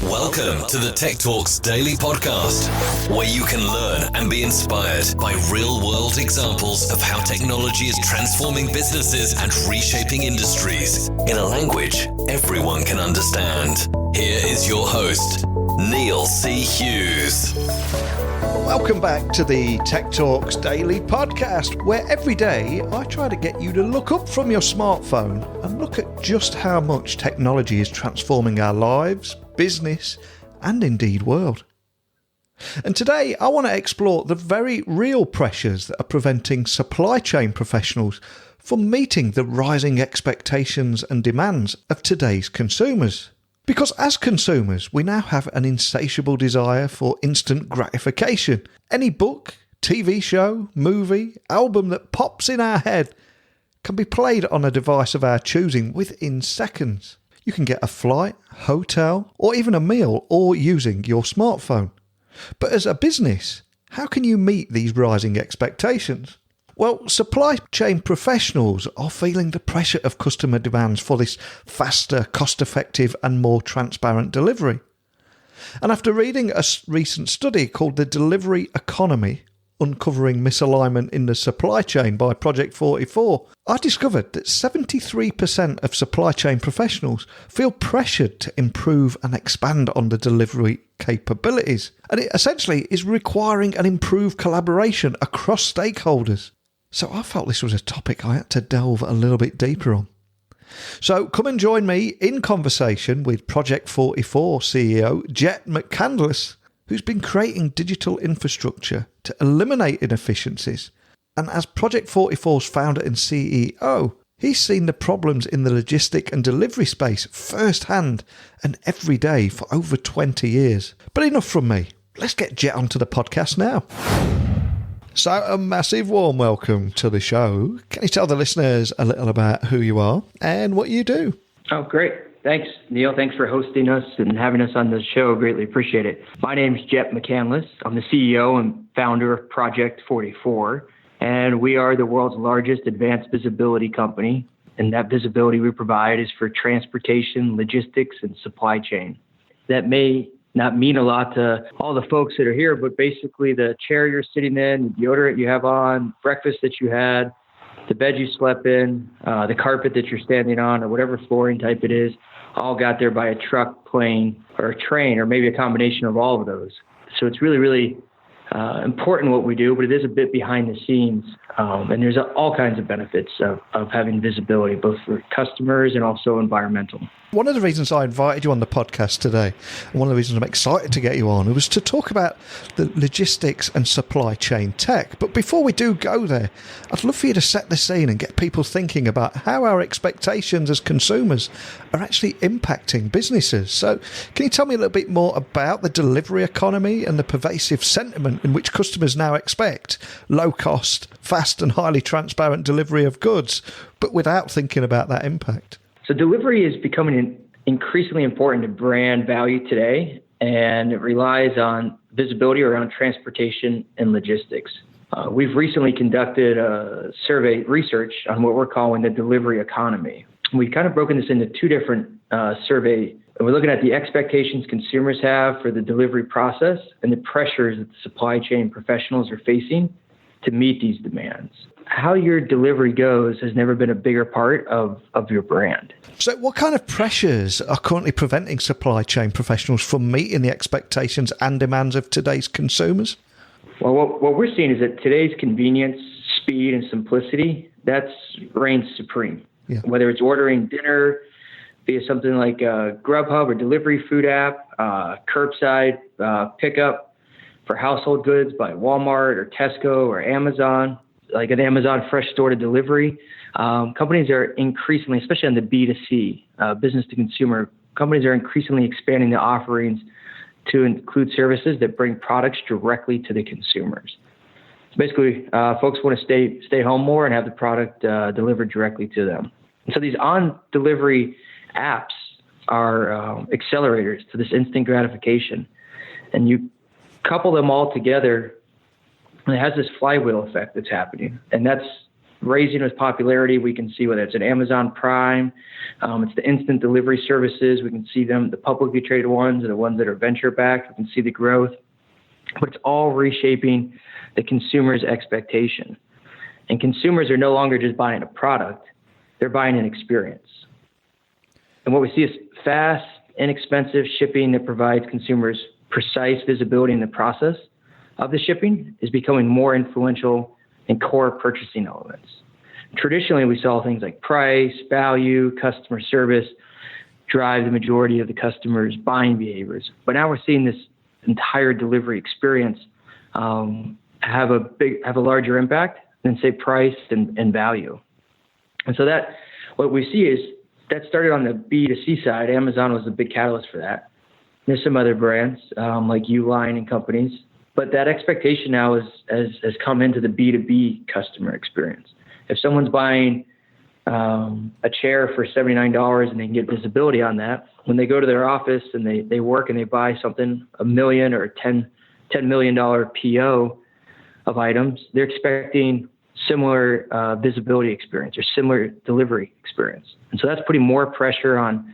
Welcome to the Tech Talks Daily Podcast, where you can learn and be inspired by real-world examples of how technology is transforming businesses and reshaping industries in a language everyone can understand. Here is your host, Neil C. Hughes. Welcome back to the Tech Talks Daily Podcast, where every day I try to get you to look up from your smartphone and look at just how much technology is transforming our lives, business, and indeed world. And today I want to explore the very real pressures that are preventing supply chain professionals from meeting the rising expectations and demands of today's consumers. Because as consumers, we now have an insatiable desire for instant gratification. Any book, TV show, movie, album that pops in our head can be played on a device of our choosing within seconds. You can get a flight, hotel, or even a meal all using your smartphone. But as a business, how can you meet these rising expectations? Well, supply chain professionals are feeling the pressure of customer demands for this faster, cost-effective and more transparent delivery. And after reading a recent study called The Delivery Economy, Uncovering Misalignment in the Supply Chain by Project 44, I discovered that 73% of supply chain professionals feel pressured to improve and expand on the delivery capabilities. And it essentially is requiring an improved collaboration across stakeholders. So I felt this was a topic I had to delve a little bit deeper on. So come and join me in conversation with Project 44 CEO Jet McCandless, who's been creating digital infrastructure to eliminate inefficiencies. And as Project 44's founder and CEO, he's seen the problems in the logistic and delivery space firsthand and every day for over 20 years. But enough from me. Let's get Jet onto the podcast now. So a massive warm welcome to the show. Can you tell the listeners a little about who you are and what you do? Oh, great. Thanks, Neil. Thanks for hosting us and having us on the show. Greatly appreciate it. My name is Jet McCandless. I'm the CEO and founder of Project 44, and we are the world's largest advanced visibility company. And that visibility we provide is for transportation, logistics, and supply chain. That may not mean a lot to all the folks that are here, but basically the chair you're sitting in, the deodorant you have on, breakfast that you had, the bed you slept in, the carpet that you're standing on, or whatever flooring type it is, all got there by a truck, plane, or a train, or maybe a combination of all of those. So it's really, really important what we do, but it is a bit behind the scenes. And there's all kinds of benefits of having visibility, both for customers and also environmental. One of the reasons I invited you on the podcast today, and one of the reasons I'm excited to get you on, was to talk about the logistics and supply chain tech. But before we do go there, I'd love for you to set the scene and get people thinking about how our expectations as consumers are actually impacting businesses. So can you tell me a little bit more about the delivery economy and the pervasive sentiment in which customers now expect low cost, fast and highly transparent delivery of goods, but without thinking about that impact? So delivery is becoming increasingly important to brand value today, and it relies on visibility around transportation and logistics. We've recently conducted a survey research on what we're calling the delivery economy. We've kind of broken this into two different surveys. We're looking at the expectations consumers have for the delivery process and the pressures that the supply chain professionals are facing to meet these demands. How your delivery goes has never been a bigger part of your brand. So what kind of pressures are currently preventing supply chain professionals from meeting the expectations and demands of today's consumers? Well, what we're seeing is that today's convenience, speed, and simplicity, that's reigns supreme. Yeah. Whether it's ordering dinner via something like Grubhub or delivery food app, curbside pickup for household goods by Walmart or Tesco or Amazon, like an Amazon fresh store to delivery. Companies are increasingly, especially on the B2C, business to consumer, companies are increasingly expanding the offerings to include services that bring products directly to the consumers. So basically, folks want to stay home more and have the product delivered directly to them. And so these on-delivery apps are accelerators to this instant gratification. And you couple them all together, and it has this flywheel effect that's happening. And that's raising with popularity. We can see whether it's an Amazon Prime, it's the instant delivery services. We can see them, the publicly traded ones and the ones that are venture backed. We can see the growth, but it's all reshaping the consumer's expectation. And consumers are no longer just buying a product, they're buying an experience. And what we see is fast, inexpensive shipping that provides consumers precise visibility in the process of the shipping is becoming more influential in core purchasing elements. Traditionally, we saw things like price, value, customer service drive the majority of the customers' buying behaviors. But now we're seeing this entire delivery experience have a larger impact than, say, price and value. And so that what we see is that started on the B2C side. Amazon was a big catalyst for that. There's some other brands like Uline and companies, but that expectation now has come into the B2B customer experience. If someone's buying a chair for $79 and they can get visibility on that, when they go to their office and they work and they buy something, $1 million or $10 million PO of items, they're expecting similar visibility experience or similar delivery experience. And so that's putting more pressure on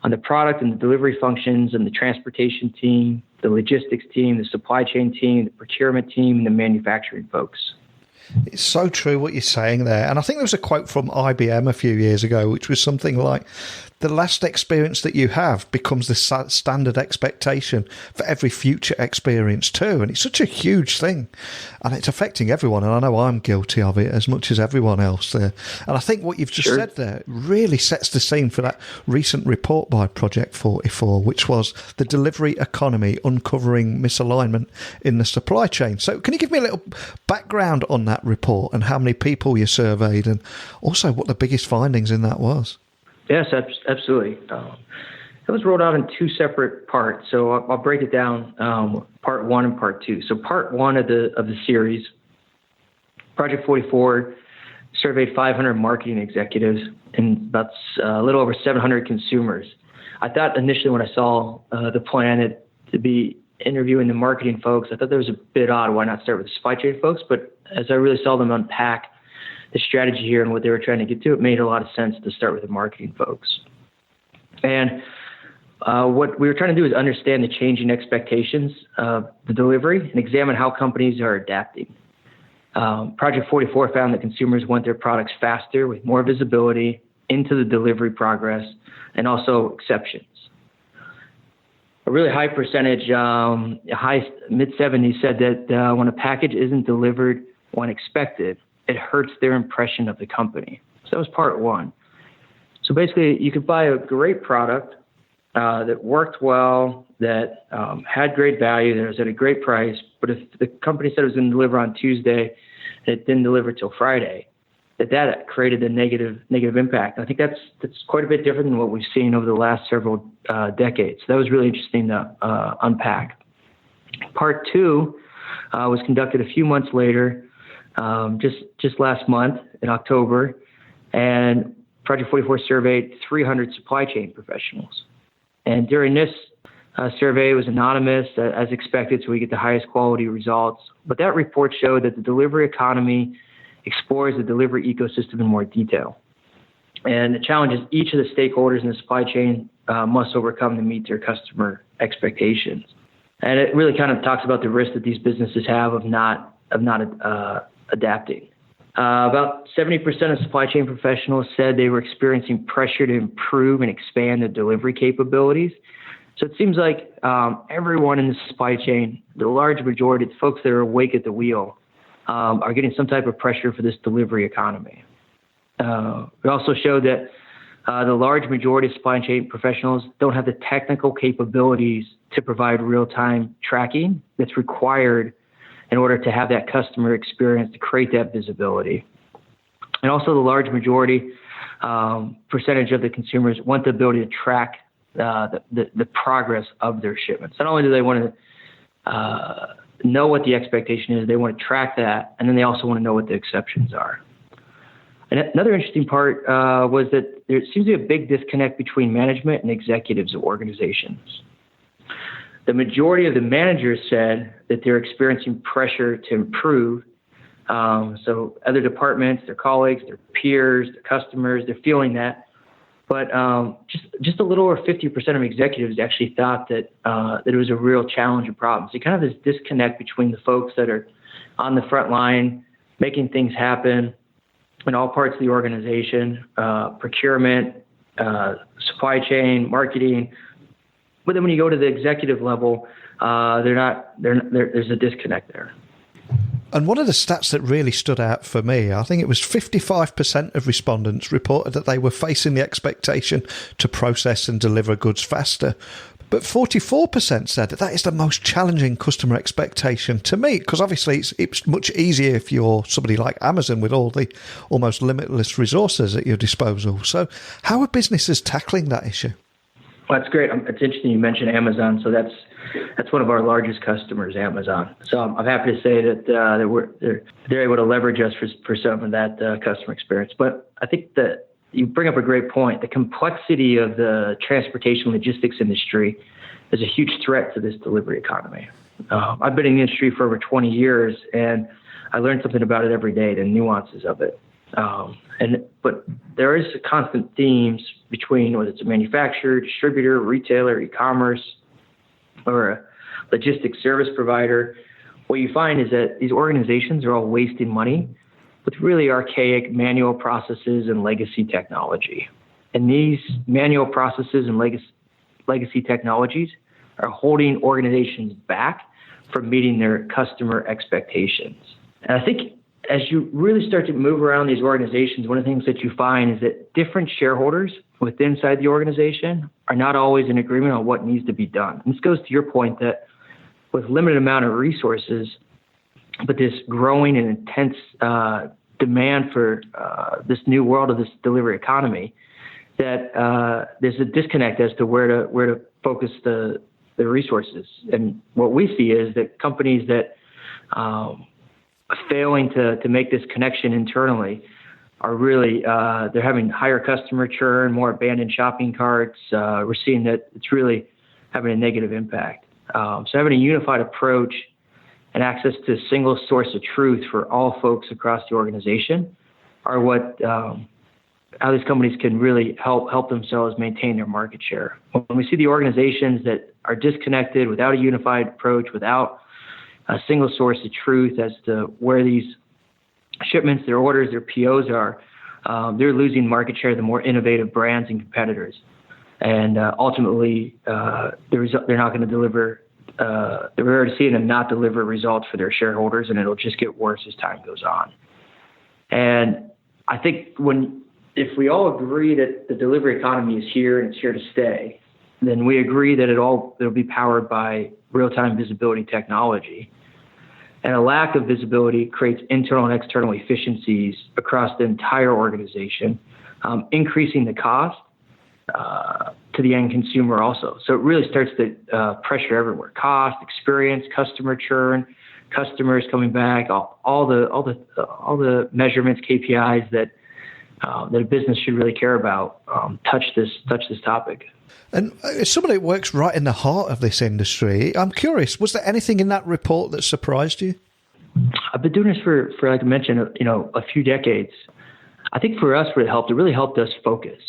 the product and the delivery functions and the transportation team, the logistics team, the supply chain team, the procurement team, and the manufacturing folks. It's so true what you're saying there. And I think there was a quote from IBM a few years ago, which was something like, the last experience that you have becomes the standard expectation for every future experience too. And it's such a huge thing. And it's affecting everyone. And I know I'm guilty of it as much as everyone else there. And I think what you've just said there really sets the scene for that recent report by Project 44, which was the delivery economy uncovering misalignment in the supply chain. So can you give me a little background on that report and how many people you surveyed and also what the biggest findings in that was? Yes, absolutely. It was rolled out in two separate parts, so I'll break it down, part one and part two. So part one of the series, Project 44 surveyed 500 marketing executives and about a little over 700 consumers. I thought initially when I saw the plan to be interviewing the marketing folks, I thought that was a bit odd. Why not start with the supply chain folks? But as I really saw them unpack the strategy here and what they were trying to get to, it made a lot of sense to start with the marketing folks. And what we were trying to do is understand the changing expectations of the delivery and examine how companies are adapting. Project 44 found that consumers want their products faster with more visibility into the delivery progress and also exceptions. A really high percentage, mid-70s, said that when a package isn't delivered when expected, it hurts their impression of the company. So that was part one. So basically, you could buy a great product that worked well, that had great value, that was at a great price, but if the company said it was going to deliver on Tuesday and it didn't deliver till Friday, that created a negative impact. I think that's quite a bit different than what we've seen over the last several decades. So that was really interesting to unpack. Part two was conducted a few months later, just last month in October, and Project 44 surveyed 300 supply chain professionals. And during this survey, it was anonymous, as expected, so we get the highest quality results. But that report showed that the delivery economy explores the delivery ecosystem in more detail. And the challenge is each of the stakeholders in the supply chain must overcome to meet their customer expectations. And it really kind of talks about the risk that these businesses have of not adapting. About 70% of supply chain professionals said they were experiencing pressure to improve and expand the delivery capabilities. So it seems like everyone in the supply chain, the large majority, the folks that are awake at the wheel, are getting some type of pressure for this delivery economy. It also showed that the large majority of supply chain professionals don't have the technical capabilities to provide real-time tracking that's required in order to have that customer experience, to create that visibility. And also the large majority percentage of the consumers want the ability to track the progress of their shipments. Not only do they want to know what the expectation is, they want to track that, and then they also want to know what the exceptions are. And another interesting part was that there seems to be a big disconnect between management and executives of organizations. The majority of the managers said that they're experiencing pressure to improve So other departments, their colleagues, their peers, their customers, they're feeling that. But just a little over 50% of executives actually thought that it was a real challenge and problem. So kind of this disconnect between the folks that are on the front line, making things happen in all parts of the organization, procurement, supply chain, marketing. But then when you go to the executive level, there's a disconnect there. And one of the stats that really stood out for me, I think it was 55% of respondents reported that they were facing the expectation to process and deliver goods faster. But 44% said that is the most challenging customer expectation to meet, because obviously it's much easier if you're somebody like Amazon with all the almost limitless resources at your disposal. So how are businesses tackling that issue? Well, that's great. It's interesting you mentioned Amazon. So that's one of our largest customers, Amazon. So I'm happy to say that they're able to leverage us for some of that customer experience. But I think that you bring up a great point. The complexity of the transportation logistics industry is a huge threat to this delivery economy. I've been in the industry for over 20 years, and I learned something about it every day, the nuances of it. But there is constant themes between whether it's a manufacturer, distributor, retailer, e-commerce, or a logistics service provider. What you find is that these organizations are all wasting money with really archaic manual processes and legacy technology. And these manual processes and legacy technologies are holding organizations back from meeting their customer expectations. And I think as you really start to move around these organizations, one of the things that you find is that different shareholders inside the organization are not always in agreement on what needs to be done. And this goes to your point that with limited amount of resources, but this growing and intense demand for this new world of this delivery economy, that there's a disconnect as to where to focus the resources. And what we see is that companies that are failing to make this connection internally are really they're having higher customer churn, more abandoned shopping carts. We're seeing that it's really having a negative impact. So having a unified approach and access to a single source of truth for all folks across the organization are what how these companies can really help themselves maintain their market share. When we see the organizations that are disconnected, without a unified approach, without a single source of truth as to where these shipments, their orders, their POs are, they're losing market share to the more innovative brands and competitors. And ultimately, they're not going to deliver. We're already seeing them not deliver results for their shareholders, and it'll just get worse as time goes on. And I think if we all agree that the delivery economy is here and it's here to stay, then we agree that it'll be powered by real-time visibility technology. And a lack of visibility creates internal and external efficiencies across the entire organization, increasing the cost to the end consumer also. So it really starts to pressure everywhere: cost, experience, customer churn, customers coming back, all the measurements, KPIs that a business should really care about touch this topic. And as somebody that works right in the heart of this industry, I'm curious, was there anything in that report that surprised you? I've been doing this for like I mentioned, a few decades. I think for us, it really helped us focus.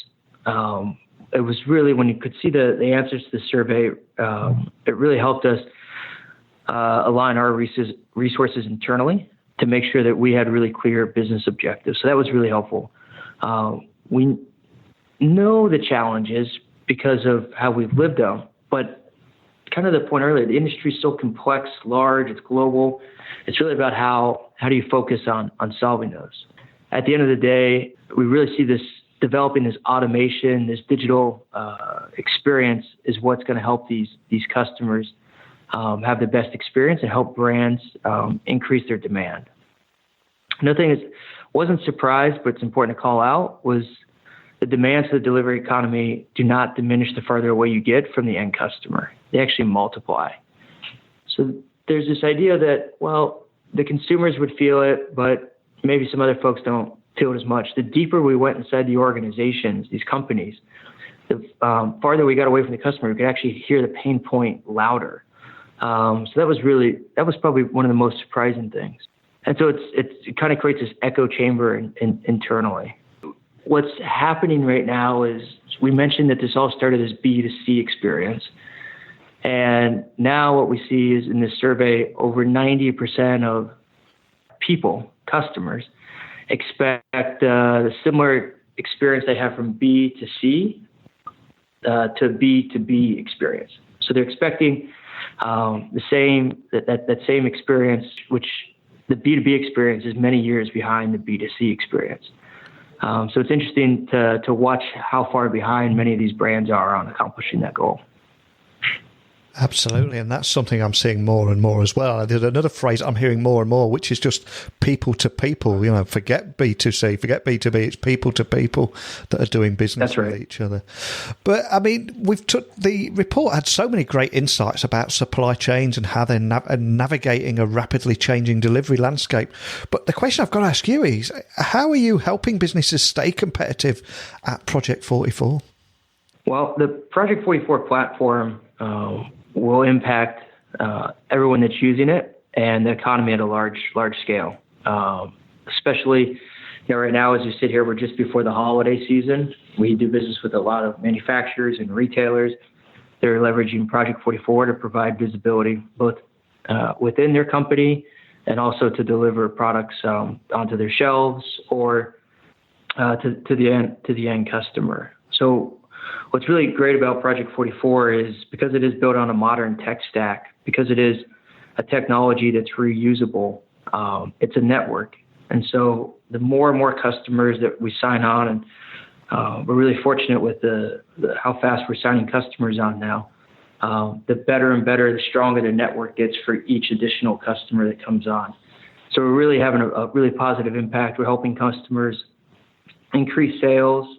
It was really when you could see the answers to the survey, it really helped us align our resources internally to make sure that we had really clear business objectives. So that was really helpful. We know the challenges because of how we've lived them, but kind of the point earlier, the industry is so complex, large, it's global. It's really about how do you focus on solving those. At the end of the day, we really see this developing this automation, this digital experience is what's going to help these customers have the best experience and help brands increase their demand. Another thing is, wasn't surprised, but it's important to call out, was the demands of the delivery economy do not diminish the farther away you get from the end customer. They actually multiply. So there's this idea that, well, the consumers would feel it, but maybe some other folks don't feel it as much. The deeper we went inside the organizations, these companies, the farther we got away from the customer, we could actually hear the pain point louder. So that was probably one of the most surprising things. And so it kind of creates this echo chamber internally. What's happening right now is, we mentioned that this all started as B2C experience. And now what we see is, in this survey, over 90% of people, customers, expect the similar experience they have from B to C to B to B experience. So they're expecting the same that same experience, which the B2B experience is many years behind the B2C experience. So it's interesting to watch how far behind many of these brands are on accomplishing that goal. Absolutely, and that's something I'm seeing more and more as well. There's another phrase I'm hearing more and more, which is just people to people. Forget B2C, forget B2B. It's people to people that are doing business with each other. But I mean, the report had so many great insights about supply chains and how they're navigating a rapidly changing delivery landscape. But the question I've got to ask you is, how are you helping businesses stay competitive at Project 44? Well, the Project 44 platform will impact everyone that's using it and the economy at a large scale. Especially, right now, as we sit here, we're just before the holiday season. We do business with a lot of manufacturers and retailers. They're leveraging Project 44 to provide visibility both within their company and also to deliver products onto their shelves or to the end customer. So what's really great about Project 44 is, because it is built on a modern tech stack, because it is a technology that's reusable, it's a network. And so the more and more customers that we sign on, and we're really fortunate with how fast we're signing customers on now, the better and better, the stronger the network gets for each additional customer that comes on. So we're really having a really positive impact. We're helping customers increase sales,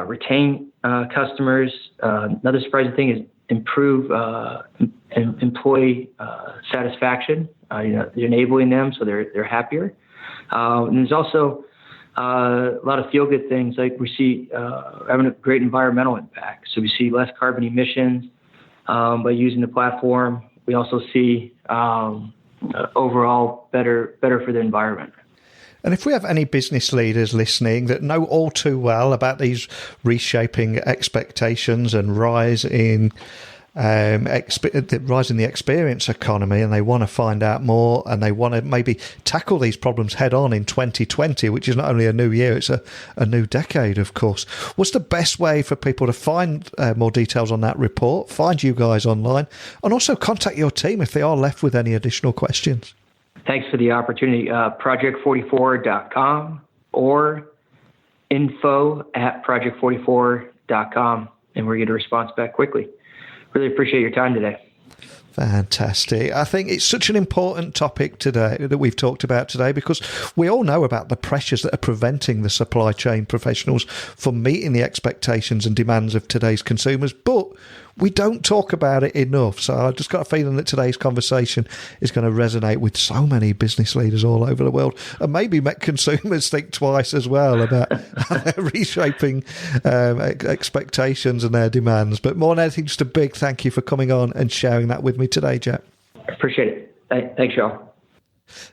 retain customers. Another surprising thing is improve employee satisfaction. You're enabling them so they're happier. And there's also a lot of feel-good things, like we see having a great environmental impact. So we see less carbon emissions by using the platform. We also see overall better for the environment. And if we have any business leaders listening that know all too well about these reshaping expectations and rise in the experience economy, and they want to find out more, and they want to maybe tackle these problems head on in 2020, which is not only a new year, it's a new decade, of course. What's the best way for people to find more details on that report, find you guys online, and also contact your team if they are left with any additional questions? Thanks for the opportunity. Project44.com or info@project44.com, and we'll get a response back quickly. Really appreciate your time today. Fantastic. I think it's such an important topic today that we've talked about today, because we all know about the pressures that are preventing the supply chain professionals from meeting the expectations and demands of today's consumers, but we don't talk about it enough. So I've just got a feeling that today's conversation is going to resonate with so many business leaders all over the world, and maybe make consumers think twice as well about how they're reshaping expectations and their demands. But more than anything, just a big thank you for coming on and sharing that with me today, Jet. Appreciate it. Thanks, y'all.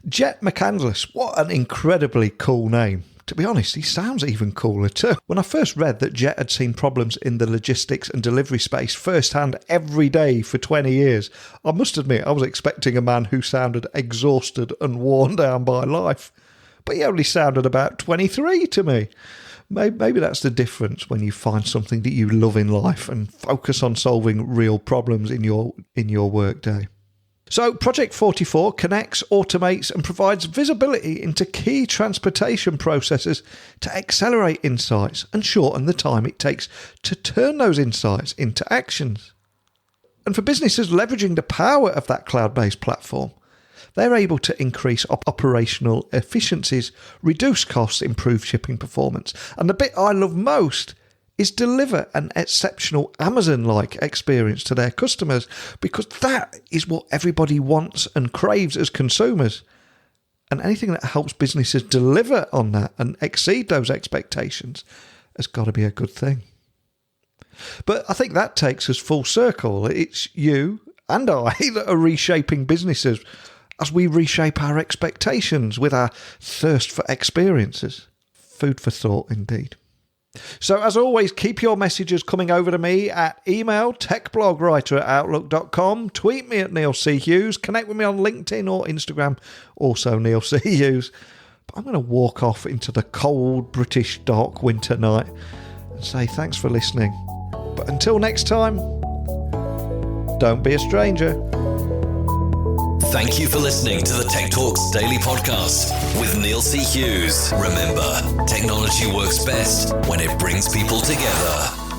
Jet McCandless, what an incredibly cool name. To be honest, he sounds even cooler too. When I first read that Jet had seen problems in the logistics and delivery space firsthand every day for 20 years, I must admit I was expecting a man who sounded exhausted and worn down by life. But he only sounded about 23 to me. Maybe that's the difference when you find something that you love in life and focus on solving real problems in your workday. So Project 44 connects, automates and provides visibility into key transportation processes to accelerate insights and shorten the time it takes to turn those insights into actions. And for businesses leveraging the power of that cloud-based platform, they're able to increase operational efficiencies, reduce costs, improve shipping performance. And the bit I love most is deliver an exceptional Amazon-like experience to their customers, because that is what everybody wants and craves as consumers. And anything that helps businesses deliver on that and exceed those expectations has got to be a good thing. But I think that takes us full circle. It's you and I that are reshaping businesses. as we reshape our expectations with our thirst for experiences. Food for thought indeed. So as always, keep your messages coming over to me at email techblogwriter@outlook.com, tweet me at Neil C. Hughes, connect with me on LinkedIn or Instagram, also Neil C. Hughes. But I'm going to walk off into the cold British dark winter night and say thanks for listening. But until next time, don't be a stranger. Thank you for listening to the Tech Talks Daily Podcast with Neil C. Hughes. Remember, technology works best when it brings people together.